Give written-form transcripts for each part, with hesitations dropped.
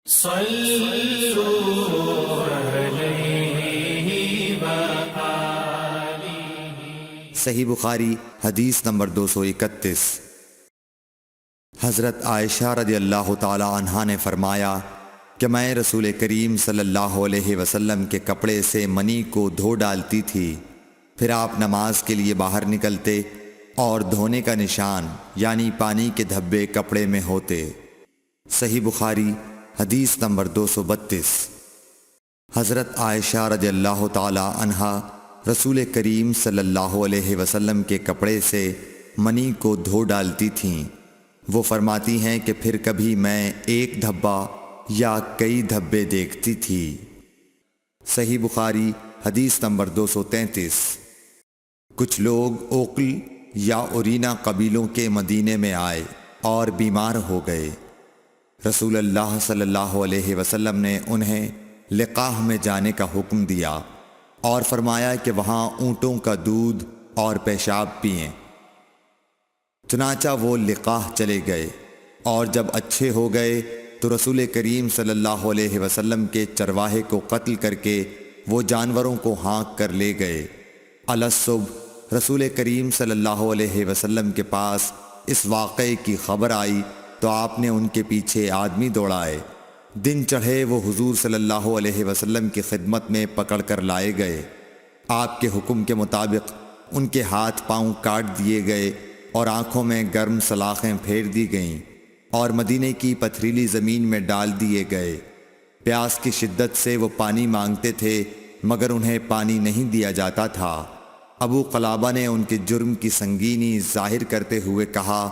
صلوا علیہ وآلہ۔ صحیح بخاری حدیث نمبر 231۔ حضرت عائشہ رضی اللہ تعالی عنہا نے فرمایا کہ میں رسول کریم صلی اللہ علیہ وسلم کے کپڑے سے منی کو دھو ڈالتی تھی، پھر آپ نماز کے لیے باہر نکلتے اور دھونے کا نشان یعنی پانی کے دھبے کپڑے میں ہوتے۔ صحیح بخاری حدیث نمبر 232۔ حضرت عائشہ رضی اللہ تعالی عنہا رسول کریم صلی اللہ علیہ وسلم کے کپڑے سے منی کو دھو ڈالتی تھیں۔ وہ فرماتی ہیں کہ پھر کبھی میں ایک دھبا یا کئی دھبے دیکھتی تھی۔ صحیح بخاری حدیث نمبر 233۔ کچھ لوگ اوقل یا اورینا قبیلوں کے مدینے میں آئے اور بیمار ہو گئے۔ رسول اللہ صلی اللہ علیہ وسلم نے انہیں لقاح میں جانے کا حکم دیا اور فرمایا کہ وہاں اونٹوں کا دودھ اور پیشاب پئیں۔ چنانچہ وہ لقاح چلے گئے اور جب اچھے ہو گئے تو رسول کریم صلی اللہ علیہ وسلم کے چرواہے کو قتل کر کے وہ جانوروں کو ہانک کر لے گئے۔ الصبح رسول کریم صلی اللہ علیہ وسلم کے پاس اس واقعے کی خبر آئی تو آپ نے ان کے پیچھے آدمی دوڑائے۔ دن چڑھے وہ حضور صلی اللہ علیہ وسلم کی خدمت میں پکڑ کر لائے گئے۔ آپ کے حکم کے مطابق ان کے ہاتھ پاؤں کاٹ دیے گئے اور آنکھوں میں گرم سلاخیں پھیر دی گئیں اور مدینے کی پتھریلی زمین میں ڈال دیے گئے۔ پیاس کی شدت سے وہ پانی مانگتے تھے مگر انہیں پانی نہیں دیا جاتا تھا۔ ابو قلابہ نے ان کے جرم کی سنگینی ظاہر کرتے ہوئے کہا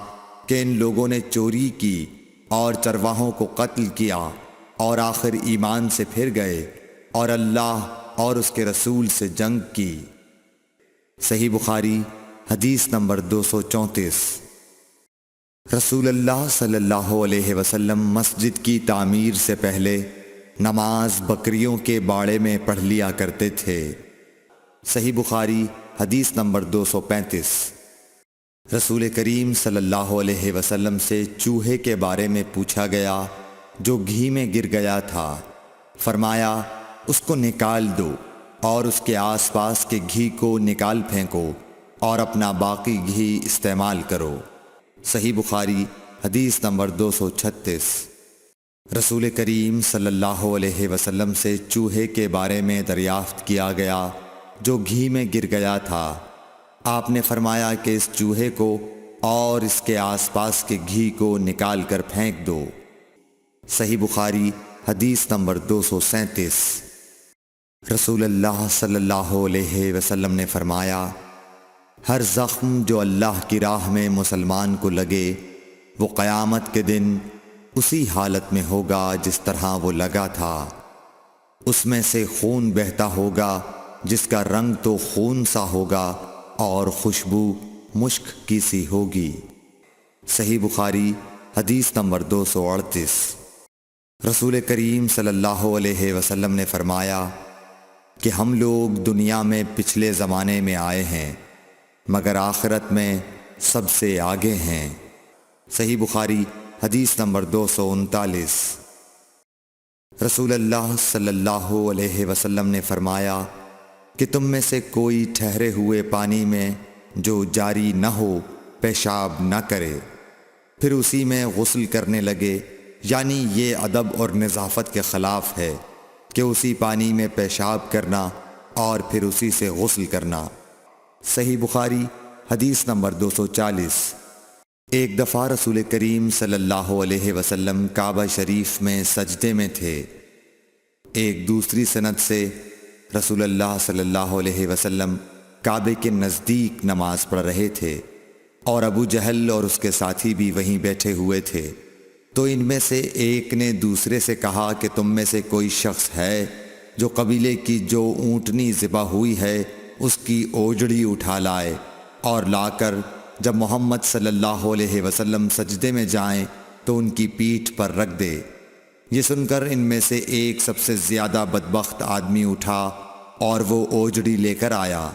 کہ ان لوگوں نے چوری کی اور چرواہوں کو قتل کیا اور آخر ایمان سے پھر گئے اور اللہ اور اس کے رسول سے جنگ کی۔ صحیح بخاری حدیث نمبر 234۔ رسول اللہ صلی اللہ علیہ وسلم مسجد کی تعمیر سے پہلے نماز بکریوں کے باڑے میں پڑھ لیا کرتے تھے۔ صحیح بخاری حدیث نمبر 235۔ رسول کریم صلی اللہ علیہ وسلم سے چوہے کے بارے میں پوچھا گیا جو گھی میں گر گیا تھا۔ فرمایا اس کو نکال دو اور اس کے آس پاس کے گھی کو نکال پھینکو اور اپنا باقی گھی استعمال کرو۔ صحیح بخاری حدیث نمبر 236۔ رسول کریم صلی اللہ علیہ وسلم سے چوہے کے بارے میں دریافت کیا گیا جو گھی میں گر گیا تھا۔ آپ نے فرمایا کہ اس چوہے کو اور اس کے آس پاس کے گھی کو نکال کر پھینک دو۔ صحیح بخاری حدیث نمبر 237۔ رسول اللہ صلی اللہ علیہ وسلم نے فرمایا ہر زخم جو اللہ کی راہ میں مسلمان کو لگے وہ قیامت کے دن اسی حالت میں ہوگا جس طرح وہ لگا تھا۔ اس میں سے خون بہتا ہوگا جس کا رنگ تو خون سا ہوگا اور خوشبو مشک کی سی ہوگی۔ صحیح بخاری حدیث نمبر 238۔ رسول کریم صلی اللہ علیہ وسلم نے فرمایا کہ ہم لوگ دنیا میں پچھلے زمانے میں آئے ہیں مگر آخرت میں سب سے آگے ہیں۔ صحیح بخاری حدیث نمبر 239۔ رسول اللہ صلی اللہ علیہ وسلم نے فرمایا کہ تم میں سے کوئی ٹھہرے ہوئے پانی میں جو جاری نہ ہو پیشاب نہ کرے پھر اسی میں غسل کرنے لگے، یعنی یہ ادب اور نظافت کے خلاف ہے کہ اسی پانی میں پیشاب کرنا اور پھر اسی سے غسل کرنا۔ صحیح بخاری حدیث نمبر 240۔ ایک دفعہ رسول کریم صلی اللہ علیہ وسلم کعبہ شریف میں سجدے میں تھے۔ ایک دوسری سند سے رسول اللہ صلی اللہ علیہ وسلم کعبے کے نزدیک نماز پڑھ رہے تھے اور ابو جہل اور اس کے ساتھی بھی وہیں بیٹھے ہوئے تھے، تو ان میں سے ایک نے دوسرے سے کہا کہ تم میں سے کوئی شخص ہے جو قبیلے کی جو اونٹنی ذبح ہوئی ہے اس کی اوجڑی اٹھا لائے اور لا کر جب محمد صلی اللہ علیہ وسلم سجدے میں جائیں تو ان کی پیٹھ پر رکھ دے۔ یہ سن کر ان میں سے ایک سب سے زیادہ بدبخت آدمی اٹھا اور وہ اوجڑی لے کر آیا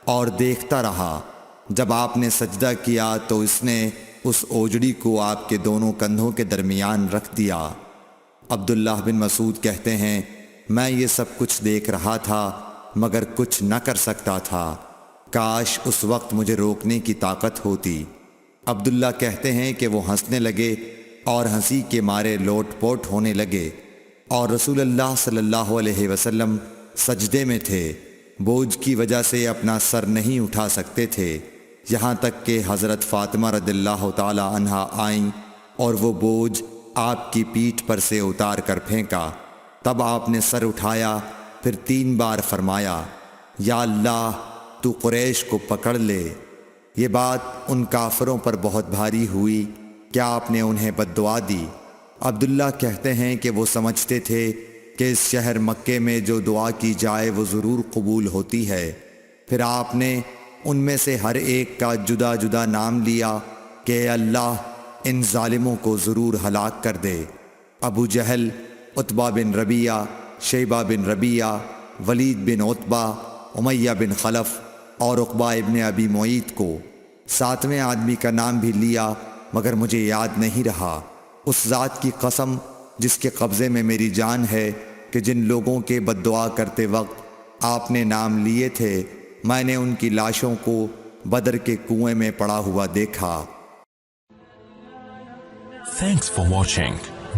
اور دیکھتا رہا۔ جب آپ نے سجدہ کیا تو اس نے اس اوجڑی کو آپ کے دونوں کندھوں کے درمیان رکھ دیا۔ عبداللہ بن مسعود کہتے ہیں میں یہ سب کچھ دیکھ رہا تھا مگر کچھ نہ کر سکتا تھا، کاش اس وقت مجھے روکنے کی طاقت ہوتی۔ عبداللہ کہتے ہیں کہ وہ ہنسنے لگے اور ہنسی کے مارے لوٹ پوٹ ہونے لگے، اور رسول اللہ صلی اللہ علیہ وسلم سجدے میں تھے، بوجھ کی وجہ سے اپنا سر نہیں اٹھا سکتے تھے، یہاں تک کہ حضرت فاطمہ رضی اللہ تعالی عنہا آئیں اور وہ بوجھ آپ کی پیٹھ پر سے اتار کر پھینکا۔ تب آپ نے سر اٹھایا، پھر 3 بار فرمایا یا اللہ تو قریش کو پکڑ لے۔ یہ بات ان کافروں پر بہت بھاری ہوئی کہ آپ نے انہیں بد دعا دی۔ عبداللہ کہتے ہیں کہ وہ سمجھتے تھے کہ اس شہر مکے میں جو دعا کی جائے وہ ضرور قبول ہوتی ہے، پھر آپ نے ان میں سے ہر ایک کا جدا جدا نام لیا کہ اے اللہ ان ظالموں کو ضرور ہلاک کر دے۔ ابو جہل، عتبہ بن ربیعہ، شیبہ بن ربیعہ، ولید بن عتبہ، امیہ بن خلف اور عقبہ ابن ابی معیط کو۔ 7ویں آدمی کا نام بھی لیا مگر مجھے یاد نہیں رہا۔ اس ذات کی قسم جس کے قبضے میں میری جان ہے کہ جن لوگوں کے بد دعا کرتے وقت آپ نے نام لیے تھے میں نے ان کی لاشوں کو بدر کے کنویں میں پڑا ہوا دیکھا۔ Thanks for watching.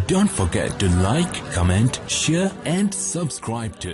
Don't forget to like, comment, share and subscribe to